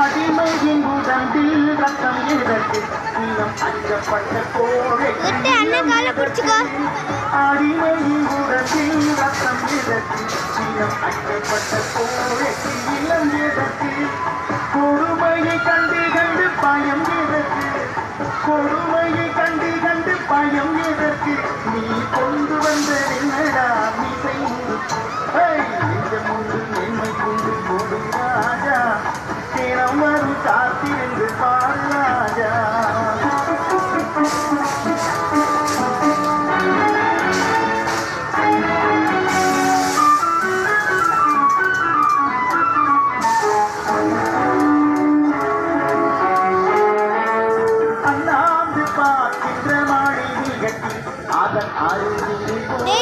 அடிமையின் உடம்பில் ரத்தம் எதற்கு நீளம் அஞ்சப்பட்ட கோழை அடிமையின் உடம்பில் ரத்தம் எதற்கு நீளம் அஞ்சப்பட்ட கோழைக்கு இளம் எதற்கு கொடுமையை கண்டு கண்டு பயம் எதற்கு கொடுமையை கண்டு கண்டு பயம் எதற்கு நீ கொண்டு வந்த என்னடா மிசை இந்த முழு என்னை கொண்டு போடும் ராஜா தினம் வரும் காத்திருந்து பாரு ராஜா அண்ணாந்து பார்க்கின்ற மாளிகை அதன் அருகில்